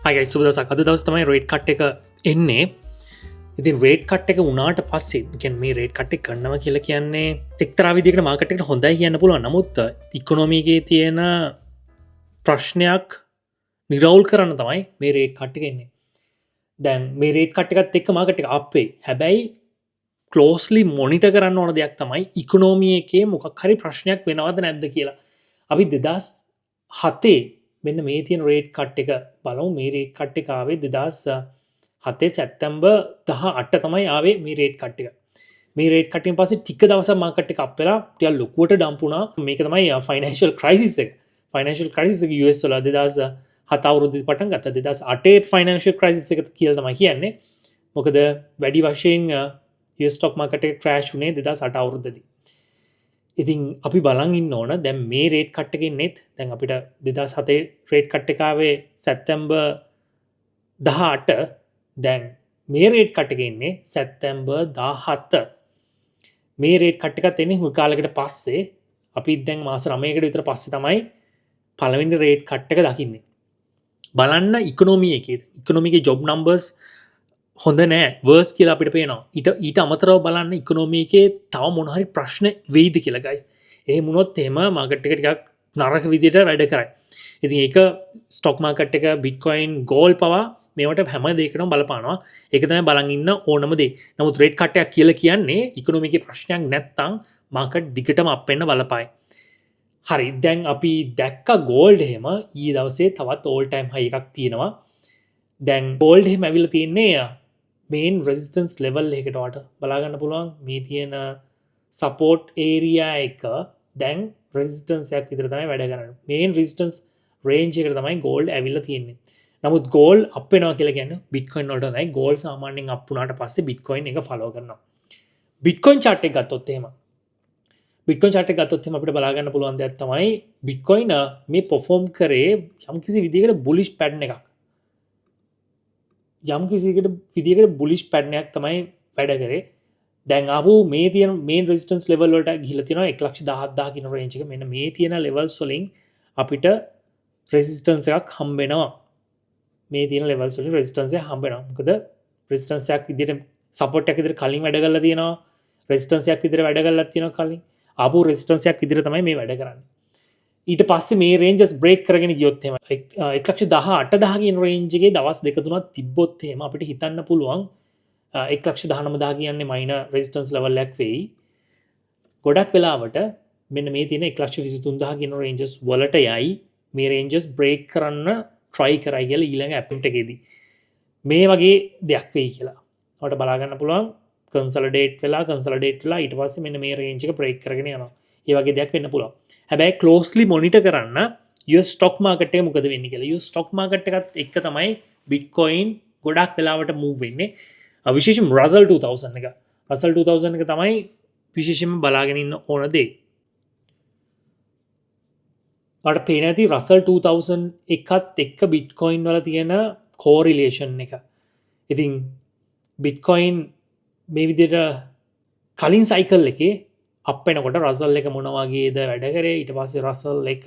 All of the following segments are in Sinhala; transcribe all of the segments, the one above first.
හයි සුබදසක් අද දවස් තමයි රේට් කට් එක එන්නේ. ඉතින් රේට් කට් එක උනාට පස්සේ මේ රේට් කට්ටක් කරනව කියලා කියන්නේ එක්තරා විදිහකට මාකට් එකට හොඳයි කියන්න පුළුවන්. නමුත් ඉකොනොමිකේ තියෙන ප්‍රශ්නයක් නිරවුල් කරන්න තමයි මේ රේට් කට් එක එන්නේ. දැන් මේ රේට් කට් එකත් එක්ක මාකට් එක අප් වෙයි. හැබැයි ක්ලෝස්ලි මොනිටර් කරන්න ඕන දෙයක් තමයි ඉකොනොමි එකේ මොකක් හරි ප්‍රශ්නයක් වෙනවද නැද්ද කියලා. අපි 2007 මෙන්න මේ තියෙන රේට් කට් එක බලමු. මේ රේට් කට් එක ආවේ 2007 සැප්තැම්බර් 18 තමයි ආවේ මේ රේට් කට් එක. මේ රේට් කට් එකෙන් පස්සේ ටික දවසක් මාකට් එක අප් වෙලා ටිකක් ලොකුවට ඩම්ප් වුණා. මේක තමයි ෆයිනෑන්ෂල් ක්‍රයිසිස් එක. ෆයිනෑන්ෂල් ක්‍රයිසිස් එක US වල 2007 අවුරුද්දේ පටන් ගත්තා. 2008 ෆයිනෑන්ෂල් ක්‍රයිසිස් එක කියලා තමයි කියන්නේ. මොකද වැඩි වශයෙන් US ස්ටොක් මාකට් එක ක්‍රෑෂ් වුණේ 2008 අවුරුද්දේදී. ඉතින් අපි බලන් ඉන්න ඕන දැන් මේ රේට් කට් එකකින් නෙත් දැන් අපිට 2007 රේට් කට් එක ආවේ සැප්තැම්බර් 18 දැන් මේ රේට් කට් එක ඉන්නේ සැප්තැම්බර් 17 මේ රේට් කට් එකත් එන්නේ හුඟ කාලයකට පස්සේ අපි දැන් මාස 9කට විතර පස්සේ තමයි පළවෙනි රේට් කට් එක දකින්නේ. බලන්න ඉකොනොමි එකේ ජොබ් නම්බර්ස් හොඳ නෑ වර්ස් කියලා අපිට පේනවා. ඊට අමතරව බලන්න ඉකොනොමි එකේ තව මොන හරි ප්‍රශ්න වෙයිද කියලා guys. එහෙම වුණොත් එහෙම මාකට් එක ටිකක් නරක විදිහට වැඩ කරයි. ඉතින් ඒක ස්ටොක් මාකට් එක බිට්කොයින් ගෝල්ඩ් පවා මේවට හැම දෙයකටම බලපානවා. ඒක තමයි බලන් ඉන්න ඕනම දේ. නමුත් රේට් කට් එකක් කියලා කියන්නේ ඉකොනොමි එකේ ප්‍රශ්නයක් නැත්තම් මාකට් දිගටම අප් වෙන්න බලපායි. හරි දැන් අපි දැක්ක ගෝල්ඩ් එහෙම ඊයේ දවසේ තවත් ඕල් ටයිම් හයි එකක් තියෙනවා. දැන් ගෝල්ඩ් එහෙම ඇවිල්ලා තින්නේ මේන් රෙසිස්ටන්ස් ලෙවල් එකට වට බලාගන්න පුළුවන්. මේ තියෙන සපෝට් ඒරියා එක දැන් රෙසිස්ටන්ස් එකක් විතර තමයි වැඩ කරන්නේ. මේන් රෙසිස්ටන්ස් රේන්ජ් එකට තමයි ගෝල්ඩ් ඇවිල්ලා තියෙන්නේ. නමුත් ගෝල්ඩ් අප් වෙනවා කියලා කියන්නේ බිට්කොයින් වලට තමයි. ගෝල්ඩ් සාමාන්‍යයෙන් අප් වුණාට පස්සේ බිට්කොයින් එක ෆලෝ කරනවා. බිට්කොයින් chart එක ගත්තොත් එහෙම අපිට බලා ගන්න පුළුවන් දෙයක් තමයි බිට්කොයින් මේ perform කරේ යම්කිසි විදිහකට බුලිෂ් පැටර්න් එකක්. විදිහකට බුලිෂ් පැටර්න් එකක් තමයි වැඩ කරේ. දැන් ආපු මේ තියෙන මේන් රෙසිස්ටන්ස් ලෙවල් වලට ගිහිල්ලා තියෙනවා 117000 කියන රේන්ජ් එක. මෙන්න මේ තියෙන ලෙවල්ස් වලින් අපිට රෙසිස්ටන්ස් එකක් හම්බ වෙනවා. මේ තියෙන ලෙවල්ස් වලින් රෙසිස්ටන්ස් එක හම්බ වෙනවා. මොකද රෙසිස්ටන්ස් එකක් විදිහට සපෝට් එකක් විදිහට කලින් වැඩ කරලා තියෙනවා. රෙසිස්ටන්ස් එකක් විදිහට වැඩ කරලා තියෙනවා කලින්. ආපු රෙසිස්ටන්ස් එකක් විදිහට තමයි මේ වැඩ කරන්නේ. ඊට පස්සේ මේ රේන්ජස් බ්‍රේක් කරගෙන ගියොත් එහෙම 118000 කියන රේන්ජ් එකේ දවස් දෙක තුනක් තිබ්බොත් එහෙම අපිට හිතන්න පුළුවන් 119000 කියන්නේ මයිනර් රෙසිස්ටන්ස් ලෙවල් එකක් වෙයි. ගොඩක් වෙලාවට මෙන්න මේ තියෙන 123000 කියන රේන්ජස් වලට යයි මේ රේන්ජස් බ්‍රේක් කරන්න try කරයි කියලා ඊළඟ ඇටෙම්ප්ට් එකේදී. මේ වගේ දෙයක් වෙයි කියලා. ඔයාලට බලා ගන්න පුළුවන් කන්සොලිඩේට් වෙලා ඊට පස්සේ මෙන්න මේ රේන්ජ් එක බ්‍රේක් කරගෙන යනවා. ඒ වගේ දෙයක් වෙන්න පුළුවන්. හැබැයි ක්ලෝස්ලි මොනිටර් කරන්න US ස්ටොක් මාකට් එක මොකද වෙන්නේ කියලා. US ස්ටොක් මාකට් එකත් එක්ක තමයි බිට්කොයින් ගොඩක් වෙලාවට මූව් වෙන්නේ. විශේෂයෙන්ම රසල් 2000 එක. රසල් 2000 එක තමයි විශේෂයෙන්ම බලාගෙන ඉන්න ඕන දේ. ඔයාලට පේන ඇති රසල් 2000 එකත් එක්ක බිට්කොයින් වල තියෙන කෝරිලේෂන් එක. ඉතින් බිට්කොයින් මේ විදිහට කලින් සයිකල් එකේ අප් වෙනකොට රසල් එක මොන වගේද වැඩ කරේ. ඊට පස්සේ රසල් එක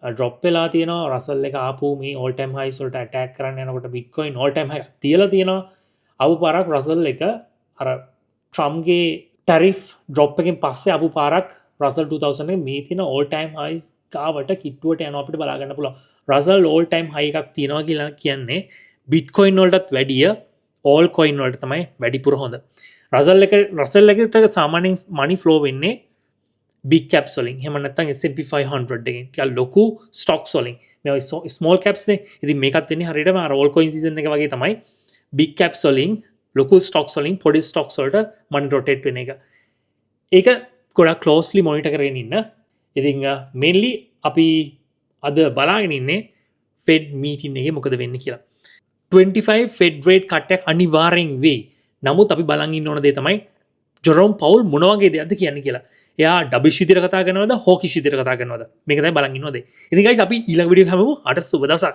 ඩ්‍රොප් වෙලා තියෙනවා. රසල් එක ආපු මේ ඕල් ටයිම් හයිස් වලට ඇටැක් කරන්න යනකොට බිට්කොයින් ඕල් ටයිම් හයි තියලා තියෙනවා. ආපු පාරක් රසල් එක අර ට්‍රම්ප්ගේ ටැරිෆ් ඩ්‍රොප් එකෙන් පස්සේ ආපු පාරක් රසල් 2000 එකේ මේ තියෙන ඕල් ටයිම් හයිස් ගාවට කිට්ටුවට යනවා අපිට බලා ගන්න පුළුවන්. රසල් ඕල් ටයිම් හයි එකක් තියෙනවා කියලා කියන්නේ බිට්කොයින් වලටත් වැඩිය ඕල් කොයින් වලට තමයි වැඩිපුර හොඳ. රසල් එකට සාමාන්‍යයෙන් මනි ෆ්ලෝ වෙන්නේ බිග් කැප්ස් වලින්. එහෙම නැත්නම් S&P 500 එකෙන්. ටිකක් ලොකු ස්ටොක්ස් වලින්. මේ ස්මෝල් කැප්ස් නේ. ඉතින් මේකත් වෙන්නේ හරියටම අර ඕල් කොයින් සීසන් එක වගේ තමයි. බිග් කැප්ස් වලින් ලොකු ස්ටොක්ස් වලින් පොඩි ස්ටොක්ස් වලට මනි රොටේට් වෙන එක. ඒක ගොඩක් ක්ලෝස්ලි මොනිටර් කරගෙන ඉන්න. ඉතින් මේන්ලි අපි අද බලාගෙන ඉන්නේ ෆෙඩ් මීටින් එකේ මොකද වෙන්නේ කියලා. 25 ෆෙඩ් රේට් කට් එකක් අනිවාර්යෙන් වෙයි. නමුත් අපි බලන් ඉන්න ඕන දේ තමයි ජොරෝම් පවුල් මොන වගේ දෙයක්ද කියන්නේ කියලා. එයා ඩබිෂ් විදිහට කතා කරනවද හොකිෂ් විදිහට කතා කරනවද මේක තමයි බලන් ඉන්න ඕනේ. ඉතින් ගයිස් අපි ඊළඟ වීඩියෝ එක හැමෝම අට සුබ දවසක්.